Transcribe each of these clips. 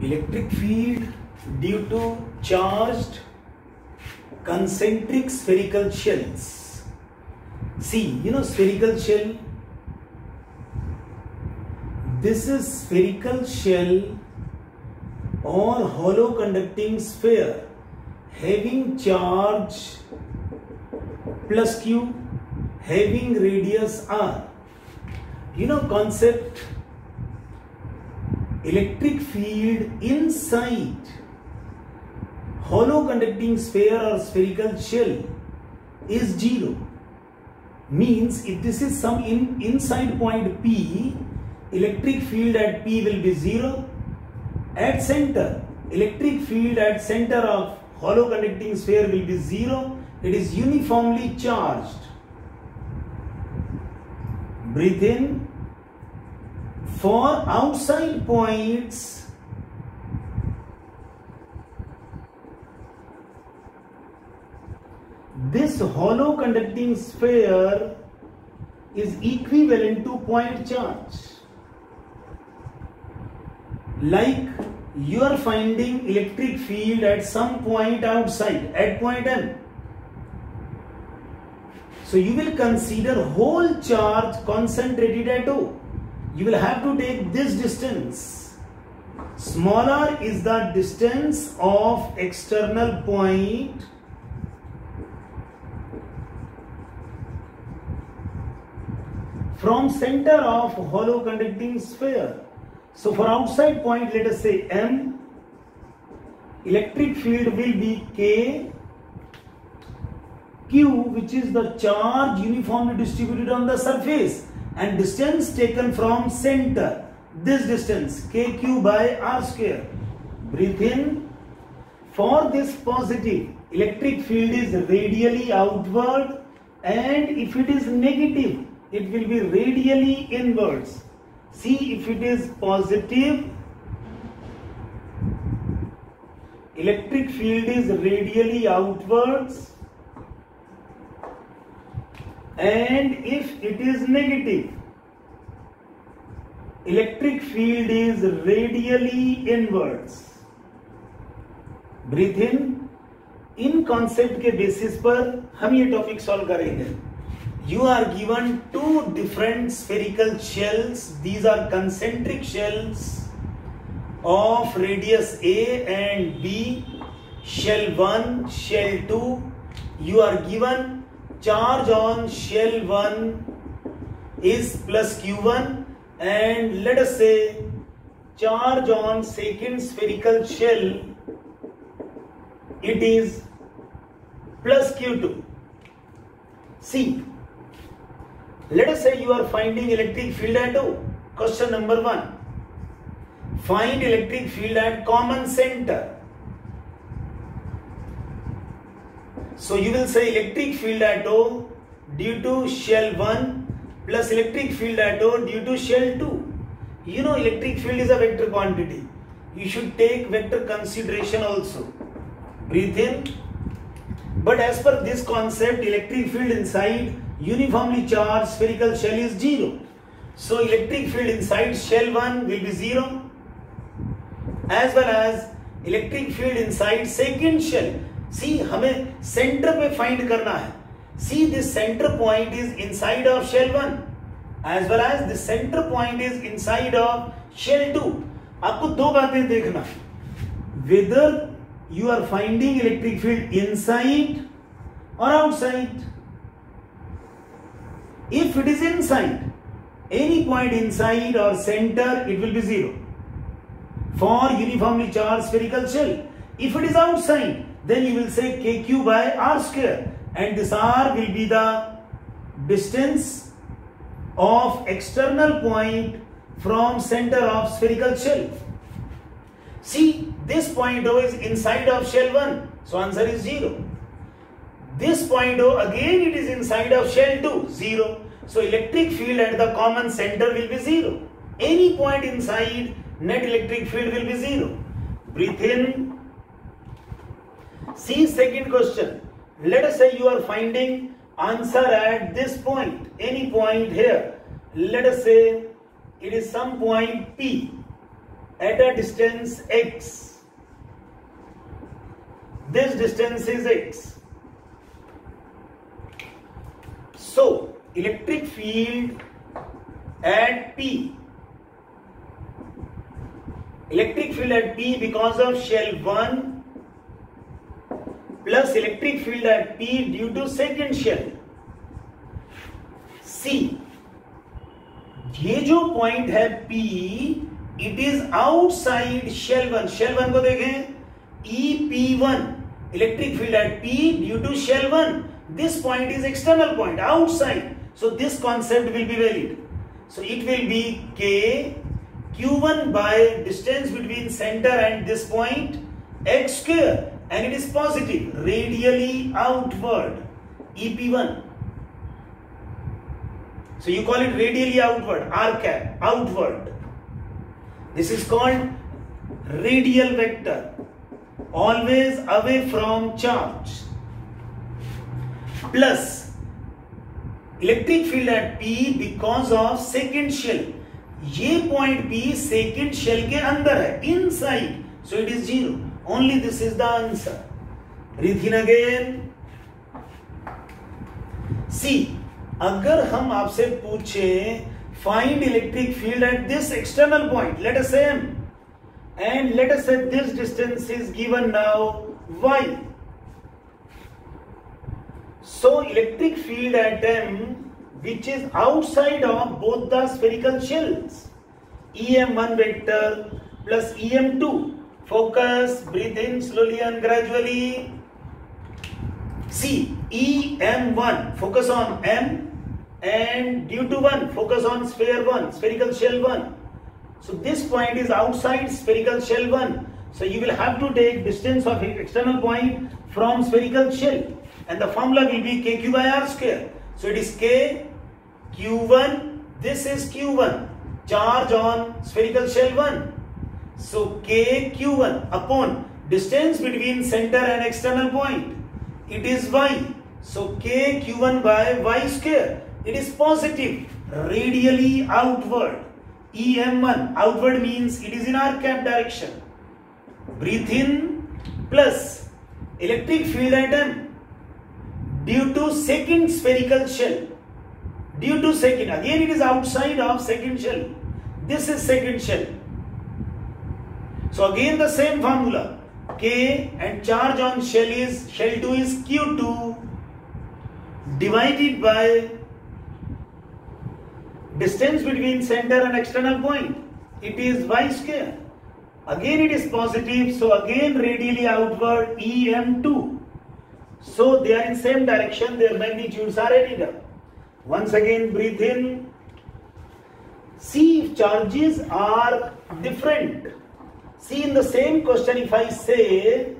Electric field due to charged concentric spherical shells. See, you know spherical shell? This is spherical shell or hollow conducting sphere having charge plus Q, having radius R. You know concept, electric field inside hollow conducting sphere or spherical shell is zero. Means if this is some inside point P, electric field at P will be zero. At center, electric field at center of hollow conducting sphere will be zero. It is uniformly charged. Breathe in. For outside points, this hollow conducting sphere is equivalent to point charge. Like you are finding electric field at some point outside, at point M. So you will consider whole charge concentrated at O. You will have to take this distance. Smaller is the distance of external point from center of hollow conducting sphere. So for outside point, let us say M, electric field will be K, Q, which is the charge uniformly distributed on the surface, and distance taken from center, this distance KQ by R square. Breathe in. For this positive, electric field is radially outward, and if it is negative, it will be radially inwards. See, if it is positive, electric field is radially outwards, and if it is negative, electric field is radially inwards. Breathe in. In concept के basis पर हम ये topic solve करेंगे. You are given two different spherical shells. These are concentric shells of radius A and B. Shell 1, shell 2. You are given charge on shell 1 is plus Q1, and let us say charge on second spherical shell, it is plus Q2. See, let us say you are finding electric field at O. Question number 1. Find electric field at common center. So you will say electric field at O due to shell 1 plus electric field at O due to shell 2. You know electric field is a vector quantity. You should take vector consideration also. Breathe in. But as per this concept, electric field inside uniformly charged spherical shell is 0. So electric field inside shell 1 will be 0, as well as electric field inside second shell. See, हमें center पे find करना है. See, this center point is inside of shell 1, as well as the center point is inside of shell 2. आपको दो बातें देखना. Whether you are finding electric field inside or outside. If it is inside, any point inside or center, it will be 0 for uniformly charged spherical shell. If it is outside, then you will say KQ by R square, and this R will be the distance of external point from center of spherical shell. See, this point O is inside of shell 1, so answer is 0. This point O, again it is inside of shell 2, 0. So electric field at the common center will be 0. Any point inside, net electric field will be 0. Breathe in. See second question. Let us say you are finding answer at this point, any point here. Let us say it is some point P. at a distance x. This distance is x. So electric field at P. Electric field at P because of shell 1 plus electric field at P due to second shell. C. ये जो point है P, it is outside shell 1. Shell 1 को देखें, EP1. Electric field at P due to shell 1. This point is external point, outside. So this concept will be valid. So it will be K Q1 by distance between center and this point x square, and it is positive, radially outward, EP1. So you call it radially outward, R cap, outward. This is called radial vector, always away from charge. Plus electric field at P because of second shell. ये point P second shell के अंदर है, inside, so it is 0. Only this is the answer. Breathe in again. See, अगर हम आपसे पूछें find electric field at this external point, let us say M, and let us say this distance is given now y. So electric field at M, which is outside of both the spherical shells, EM1 vector plus EM2. Focus, breathe in slowly and gradually. See, EM1, focus on M, and due to 1, focus on sphere 1, spherical shell 1. So this point is outside spherical shell 1. So you will have to take distance of external point from spherical shell, and the formula will be KQ by R square. So it is K Q1, this is Q1, charge on spherical shell 1. So K Q1 upon distance between center and external point, it is Y. So K Q1 by Y square, it is positive, radially outward, EM1, outward means it is in R cap direction. Breathe in, plus electric field at M due to second spherical shell. Due to second, again it is outside of second shell. This is second shell. So again the same formula. K and charge on shell 2 is Q2 divided by distance between center and external point. It is Y square. Again it is positive, so again radially outward, EM2. So they are in same direction, their magnitudes are added up. Once again breathe in. See if charges are different. See, in the same question, if I say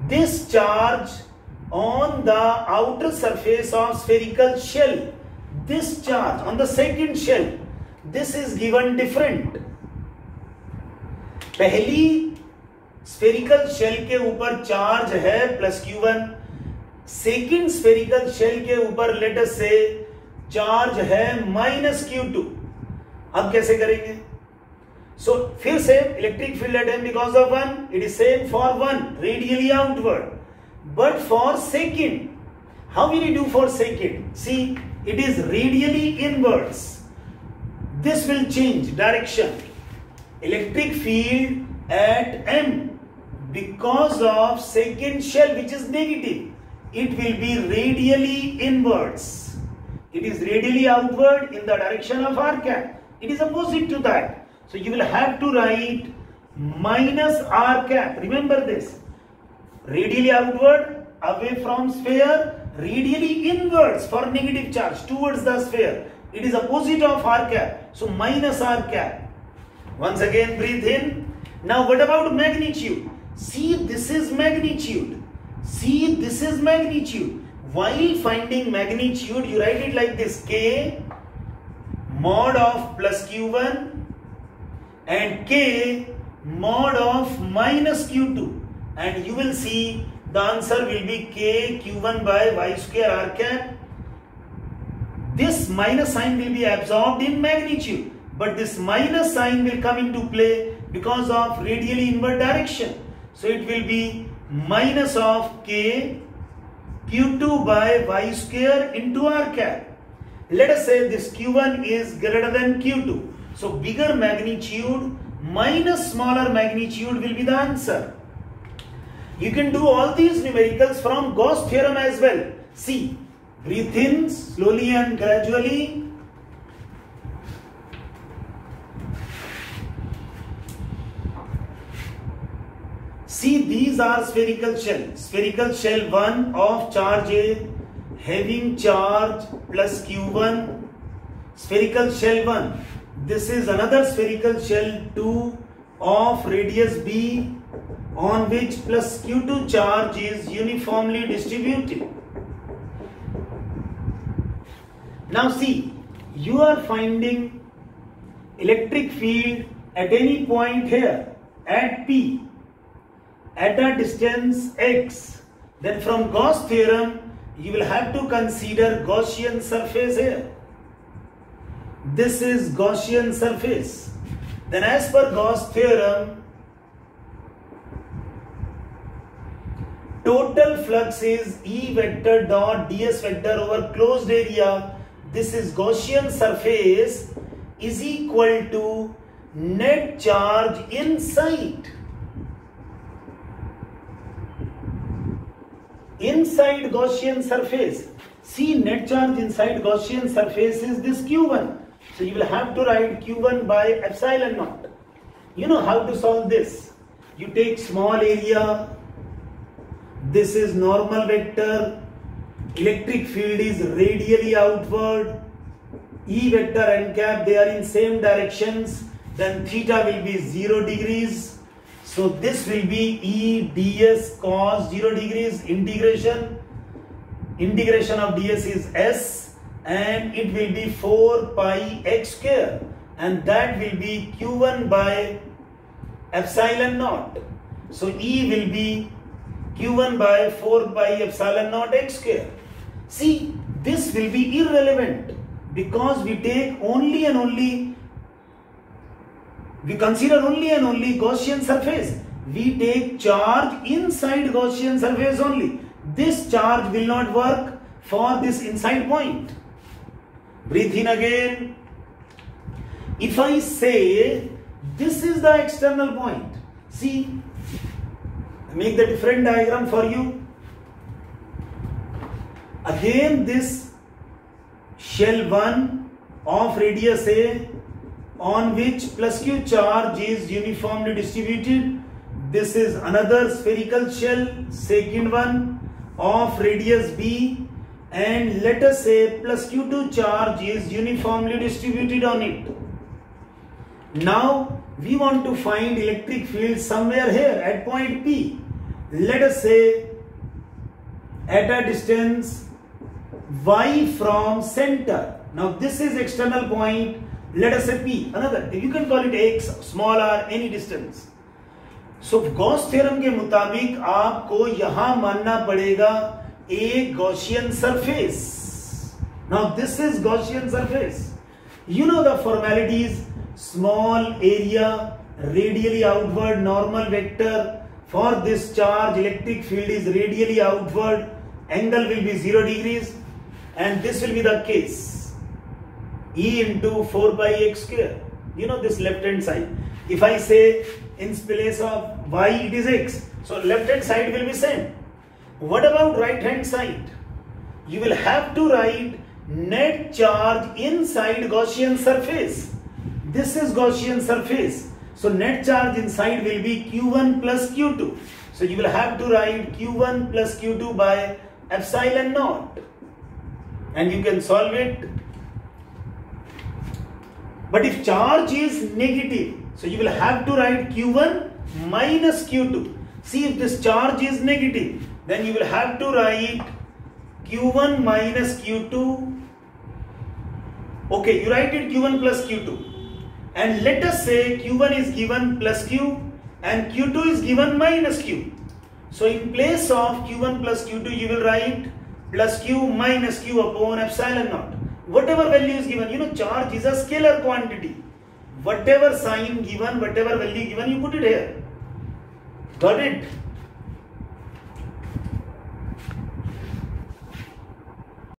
this charge on the outer surface of spherical shell, this charge on the second shell, this is given different. पहली spherical shell के ऊपर charge है plus Q1, second spherical shell के ऊपर let us say charge है minus Q2. अब कैसे करेंगे? So फिर से electric field at M because of 1, it is same for 1, radially outward. But for second, how will you do for second? See, it is radially inwards. This will change direction. Electric field at M because of second shell, which is negative, it will be radially inwards. It is radially outward in the direction of R cap. It is opposite to that. So you will have to write minus R cap. Remember this. Radially outward, away from sphere, radially inwards for negative charge towards the sphere. It is opposite of R cap. So minus R cap. Once again breathe in. Now what about magnitude? See, this is magnitude. See, this is magnitude. While finding magnitude, you write it like this. K mod of plus Q1 and K mod of minus Q2, and you will see the answer will be K Q1 by Y square R cap. This minus sign will be absorbed in magnitude. but this minus sign will come into play because of radially inward direction. So it will be minus of k q2 by y square into r cap. Let us say this q1 is greater than q2. So bigger magnitude minus smaller magnitude will be the answer. You can do all these numericals from Gauss theorem as well. See, breathe in slowly and gradually. See, these are spherical shell. Spherical shell 1 of charge A having charge plus q1. Spherical shell 1. This is another spherical shell 2 of radius b on which plus q2 charge is uniformly distributed. Now see, you are finding electric field at any point here at P at a distance x. Then from Gauss theorem you will have to consider Gaussian surface here. This is Gaussian surface. Then as per Gauss theorem, total flux is E vector dot ds vector over closed area. This is Gaussian surface is equal to net charge inside. Inside Gaussian surface. See, net charge inside Gaussian surface is this q1. So you will have to write q1 by epsilon naught. You know how to solve this. You take small area. This is normal vector. Electric field is radially outward. E vector and cap, they are in same directions. Then theta will be 0 degrees. So this will be E ds cos 0 degrees integration. Integration of ds is s and it will be 4 pi x square. And that will be q1 by epsilon naught. So E will be q1 by 4 pi epsilon naught x square. See, this will be irrelevant because we take only and only, we consider only and only Gaussian surface. We take charge inside Gaussian surface only. This charge will not work for this inside point. Breathe in again. If I say this is the external point, see, make the different diagram for you. Again this shell 1 of radius A on which plus q charge is uniformly distributed. This is another spherical shell, second one of radius B, and let us say plus q2 charge is uniformly distributed on it. Now we want to find electric field somewhere here at point P. Let us say at a distance y from center. Now this is external point. Let us say P, another, you can call it x, small r, any distance. So Gauss theorem के मुताबिक आपको यहाँ मानना पड़ेगा a Gaussian surface. Now this is Gaussian surface. You know the formalities: small area, radially outward, normal vector. For this charge, electric field is radially outward. Angle will be 0 degrees, and this will be the case. E into 4 pi x square. You know this left hand side. If I say in place of y it is x, so left hand side will be same. What about right hand side? You will have to write net charge inside Gaussian surface. This is Gaussian surface. So net charge inside will be q1 plus q2. So you will have to write q1 plus q2 by epsilon naught. And you can solve it. But if charge is negative, so you will have to write q1 minus q2. See, if this charge is negative, then you will have to write q1 minus q2. Okay, you write it q1 plus q2. And let us say q1 is given plus q and q2 is given minus q. So in place of q1 plus q2, you will write plus q minus q upon epsilon naught. Whatever value is given, you know, charge is a scalar quantity. whatever sign given, whatever value given, you put it here. Got it?